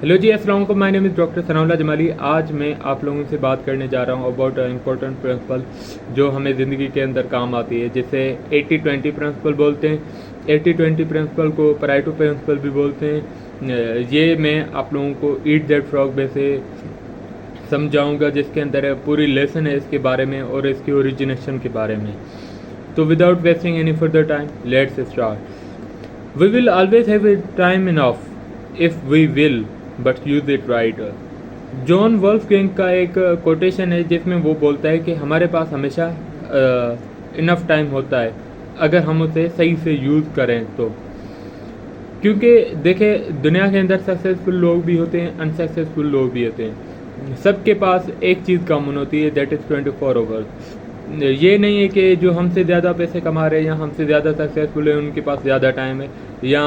Hello जी, अस्सलाम वालेकुम। My name is doctor Sanaullah Jamali. आज मैं आप लोगों से बात करने जा रहा हूँ अबाउट इम्पोर्टेंट प्रिंसिपल जो हमें ज़िंदगी के अंदर काम आती है, जिसे 80-20 प्रिंसिपल बोलते हैं। 80-20 प्रिंसिपल को परेटो प्रिंसिपल भी बोलते हैं। ये मैं आप लोगों को ईट दैट फ्रॉग में से समझाऊंगा, जिसके अंदर पूरी लेसन है इसके बारे में और इसकी ओरिजिनेशन के बारे में। तो without wasting any further time, let's start. We will always have time enough if we will but use it right. John Wolfgang का एक कोटेशन है जिसमें वो बोलता है कि हमारे पास हमेशा इनफ टाइम होता है अगर हम उसे सही से यूज़ करें तो। क्योंकि देखें, दुनिया के अंदर सक्सेसफुल लोग भी होते हैं, अनसक्सेसफुल लोग भी होते हैं। सबके पास एक चीज़ कॉमन होती है, दैट इज़ 24 आवर्स। ये नहीं है कि जो हमसे ज़्यादा पैसे कमा रहे हैं या हमसे ज़्यादा सक्सेसफुल है उनके पास ज़्यादा टाइम है या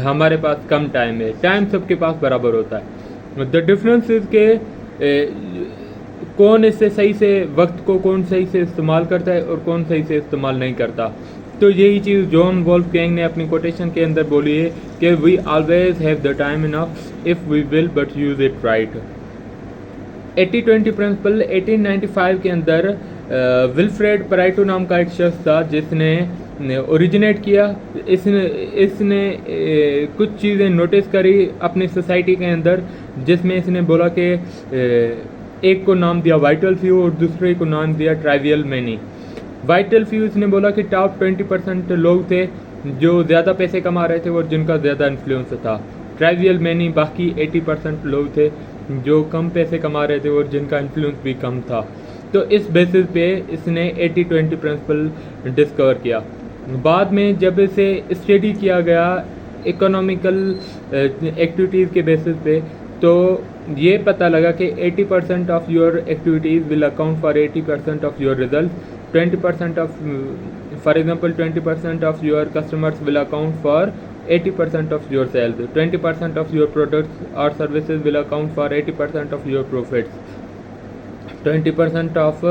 हमारे पास कम टाइम है। टाइम सबके पास बराबर होता है। द डिफरेंस इज़ के कौन इससे सही से वक्त को कौन सही से इस्तेमाल करता है और कौन सही से इस्तेमाल नहीं करता। तो यही चीज़ जॉन वोल्फगैंग ने अपनी कोटेशन के अंदर बोली है कि we always have the time enough if we will but use it right. 80-20 principle 1895 के अंदर विल्फ्रेड परेटो नाम का एक शख्स था जिसने ओरिजिनेट किया। इसने कुछ चीज़ें नोटिस करी अपनी सोसाइटी के अंदर, जिसमें इसने बोला कि एक को नाम दिया वाइटल फ्यू और दूसरे को नाम दिया ट्राइवियल मैनी। वाइटल फ्यू इसने बोला कि टॉप 20% लोग थे जो ज़्यादा पैसे कमा रहे थे और जिनका ज़्यादा इन्फ्लुएंस था। ट्राइवियल मैनी बाकी 80% लोग थे जो कम पैसे कमा रहे थे और जिनका इन्फ्लुएंस भी कम था। तो इस बेसिस पे इसने 80-20 प्रिंसिपल डिस्कवर किया। बाद में जब इसे स्टडी किया गया इकोनॉमिकल एक्टिविटीज़ के बेसिस पे, तो ये पता लगा कि 80% of your activities will account for 80% of your result. 20% of, for example 20% of your customers will account for 80% of your sales. 20% of your products or services will account for 80% of your profits. 20% of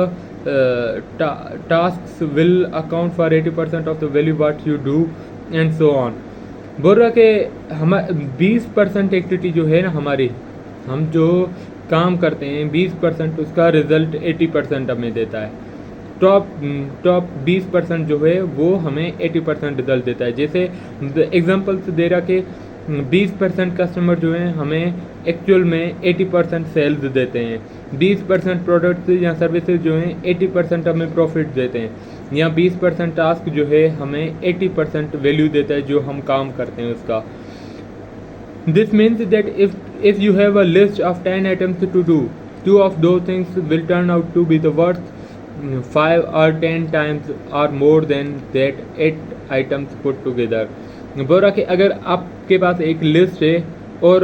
tasks will account for 80% of the value what you do and so on. बोल रहा कि हम 20% activity जो है ना हमारी, हम जो काम करते हैं 20% उसका रिजल्ट 80% हमें देता है। टॉप 20% जो है वो हमें 80% रिजल्ट देता है। जैसे एग्जांपल्स दे रहा कि 20% कस्टमर जो हैं हमें एक्चुअल में 80% सेल्स देते हैं। 20% प्रोडक्ट्स या सर्विसेज जो हैं 80% हमें प्रॉफिट देते हैं। या 20% टास्क जो है हमें 80% वैल्यू देता है जो हम काम करते हैं उसका। This means that if you have a list of 10 items to do, 2 of those things will turn out to be the worth 5 or 10 times or more than that 8 items put together। बोला कि अगर आपके पास एक list है और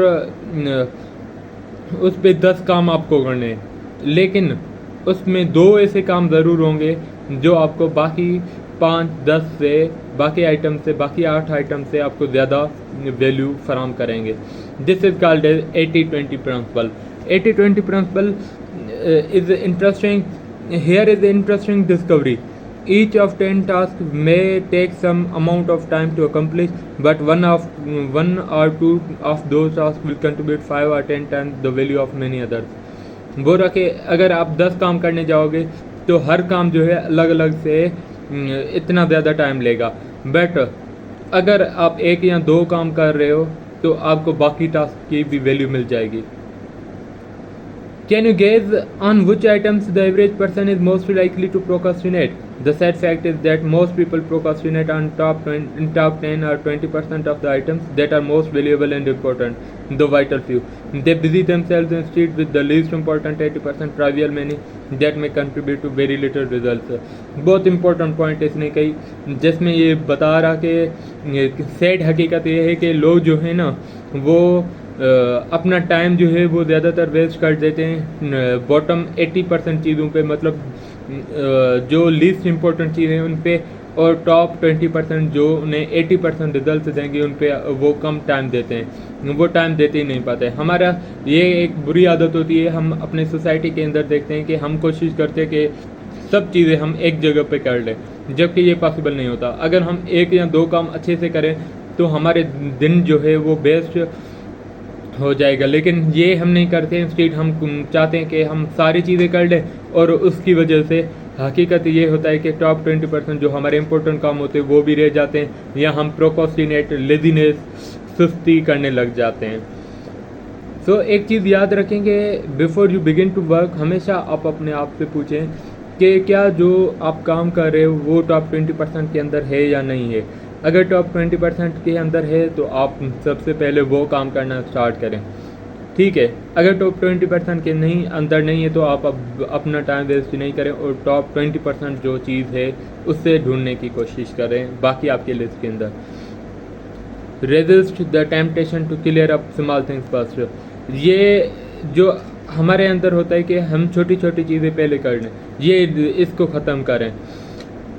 उस पे 10 काम आपको करने हैं, लेकिन उसमें 2 ऐसे काम ज़रूर होंगे जो आपको बाकी 5-10 से, बाकी आइटम से, बाकी 8 आइटम से आपको ज़्यादा वैल्यू फराम करेंगे। This is called as 80-20 principle. 80-20 principle is interesting. Here is the interesting discovery. Each of 10 tasks may take some amount of time to accomplish, but one or two of those tasks will contribute 5 or 10 times the value of many others। बोल रहा कि अगर आप 10 काम करने जाओगे तो हर काम जो है अलग अलग से इतना ज़्यादा टाइम लेगा, बट अगर आप 1 या 2 काम कर रहे हो तो आपको बाकी टास्क की भी वैल्यू मिल जाएगी। Can you gauge on which items the average person is most likely to procrastinate? The sad fact is that most people procrastinate on top 10 or 20% of the items that are most valuable and important, the vital few. They busy themselves instead with the least important 80% trivial many that may contribute to very little results। बहुत important point इसने कही, जिसमें ये बता रहा कि sad हकीकत ये है कि लोग जो है ना वो अपना टाइम जो है वो ज़्यादातर वेस्ट कर देते हैं बॉटम 80% चीज़ों पे, मतलब जो लीस्ट इम्पोर्टेंट चीज़ें हैं उन पे, और टॉप 20% जो उन्हें 80% रिजल्ट देंगे उन पे वो कम टाइम देते हैं, वो टाइम देते ही नहीं पाते। हमारा ये एक बुरी आदत होती है, हम अपने सोसाइटी के अंदर देखते हैं कि हम कोशिश करते हैं कि सब चीज़ें हम एक जगह पे कर लें, जबकि ये पॉसिबल नहीं होता। अगर हम 1 या 2 काम अच्छे से करें तो हमारे दिन जो है वो बेस्ट हो जाएगा। लेकिन ये हम नहीं करते, इंस्टेड हम चाहते हैं कि हम सारी चीज़ें कर लें, और उसकी वजह से हकीकत ये होता है कि टॉप 20% जो हमारे इंपॉर्टेंट काम होते हैं वो भी रह जाते हैं, या हम प्रोक्रास्टिनेट, लेजीनेस, सुस्ती करने लग जाते हैं। सो एक चीज़ याद रखेंगे, before you begin to work, हमेशा आप अपने आप से पूछें कि क्या जो आप काम कर रहे हो वो टॉप 20% के अंदर है या नहीं है। अगर टॉप 20% के अंदर है तो आप सबसे पहले वो काम करना स्टार्ट करें, ठीक है। अगर टॉप 20% के अंदर नहीं है तो आप अपना टाइम वेस्ट नहीं करें, और टॉप 20% जो चीज़ है उससे ढूंढने की कोशिश करें बाकी आपके लिस्ट के अंदर। Resist the temptation to clear up small things first. ये जो हमारे अंदर होता है कि हम छोटी छोटी चीज़ें पहले कर लें, ये इसको ख़त्म करें।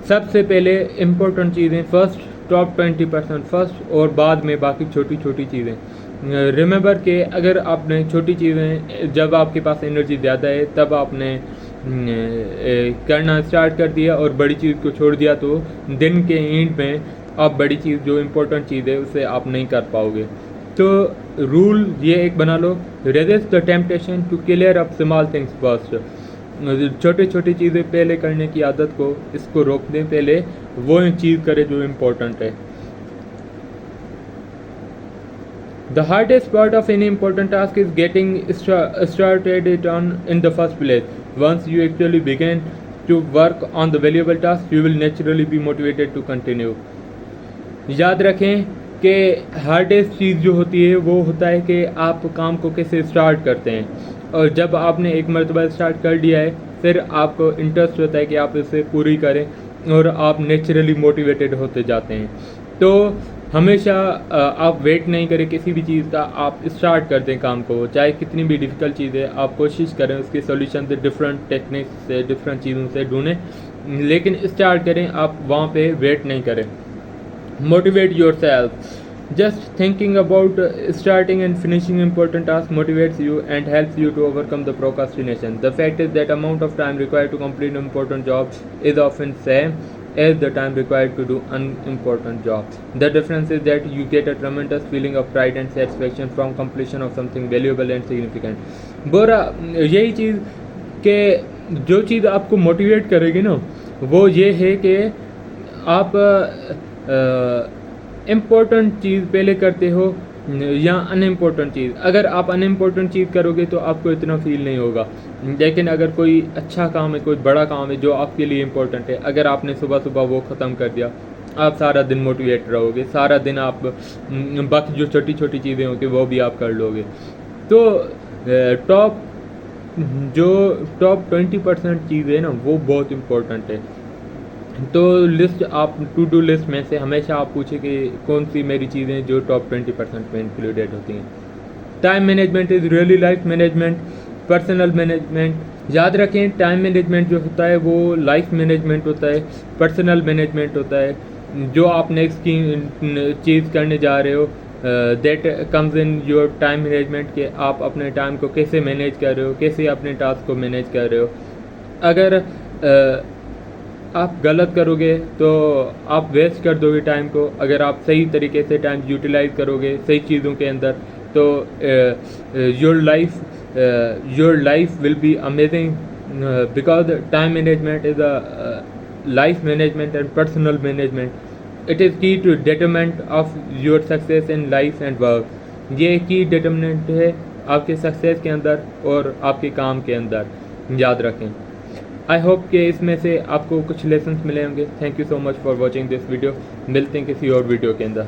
सबसे पहले इम्पोर्टेंट चीज़ें फर्स्ट, टॉप 20% फर्स्ट, और बाद में बाकी छोटी छोटी चीज़ें। रिमेंबर कि अगर आपने छोटी चीज़ें, जब आपके पास एनर्जी ज़्यादा है तब आपने करना स्टार्ट कर दिया और बड़ी चीज़ को छोड़ दिया, तो दिन के एंड में आप बड़ी चीज़, जो इम्पोर्टेंट चीज़ है, उसे आप नहीं कर पाओगे। तो रूल ये एक बना लो, resist the temptation to clear up small things first. छोटी छोटी चीज़ें पहले करने की आदत को, इसको रोक दें, पहले वो चीज़ करें जो इम्पोर्टेंट है। The hardest part of any important task is getting started it on in the first place. Once you actually begin to work on the valuable task, you will naturally be motivated to continue. याद रखें कि hardest चीज़ जो होती है वो होता है कि आप काम को कैसे स्टार्ट करते हैं, और जब आपने एक मरतबा स्टार्ट कर दिया है फिर आपको इंटरेस्ट होता है कि आप इसे पूरी करें, और आप नेचुरली मोटिवेटेड होते जाते हैं। तो हमेशा आप वेट नहीं करें किसी भी चीज़ का, आप स्टार्ट कर दें काम को, चाहे कितनी भी डिफ़िकल्ट चीज़ है, आप कोशिश करें उसके सॉल्यूशन से, डिफरेंट टेक्निक्स से, डिफरेंट चीज़ों से ढूंढें, लेकिन स्टार्ट करें, आप वहाँ पे वेट नहीं करें। Motivate yourself. Just thinking about starting and finishing important tasks motivates you and helps you to overcome the procrastination. The fact is that amount of time required to complete important jobs is often same as the time required to do unimportant jobs. The difference is that you get a tremendous feeling of pride and satisfaction from completion of something valuable and significant. बोरा यही चीज़ कि जो चीज़ आपको motivate करेगी ना, वो ये है कि आप इम्पोर्टेंट चीज़ पहले करते हो या अनइम्पोर्टेंट चीज़। अगर आप अनइम्पोर्टेंट चीज़ करोगे तो आपको इतना फील नहीं होगा, लेकिन अगर कोई अच्छा काम है, कोई बड़ा काम है जो आपके लिए इम्पोर्टेंट है, अगर आपने सुबह सुबह वो ख़त्म कर दिया, आप सारा दिन मोटिवेट रहोगे, सारा दिन आप बाकी जो छोटी छोटी चीज़ें होंगी वो भी आप कर लोगे। तो टॉप 20% चीज़ है ना, वो बहुत इम्पोर्टेंट है। तो लिस्ट, आप टू डू लिस्ट में से हमेशा आप पूछें कि कौन सी मेरी चीज़ें जो टॉप 20% में इंक्लूडेड होती हैं। Time management is really life management, personal management. याद रखें, टाइम मैनेजमेंट जो होता है वो लाइफ मैनेजमेंट होता है, पर्सनल मैनेजमेंट होता है। जो आप नेक्स्ट की चीज़ करने जा रहे हो, that comes in your time management, कि आप अपने टाइम को कैसे मैनेज कर रहे हो, कैसे अपने टास्क को मैनेज कर रहे हो। अगर आप गलत करोगे तो आप वेस्ट कर दोगे टाइम को। अगर आप सही तरीके से टाइम यूटिलाइज करोगे सही चीज़ों के अंदर, तो your life will be amazing, because time management is a life management and personal management. It is key to determinant of your success in life and work. ये की डिटरमिनेंट है आपके success के अंदर और आपके काम के अंदर, याद रखें। आई होप कि इसमें से आपको कुछ लेसन्स मिले होंगे। Thank you so much for watching this video. मिलते हैं किसी और वीडियो के अंदर।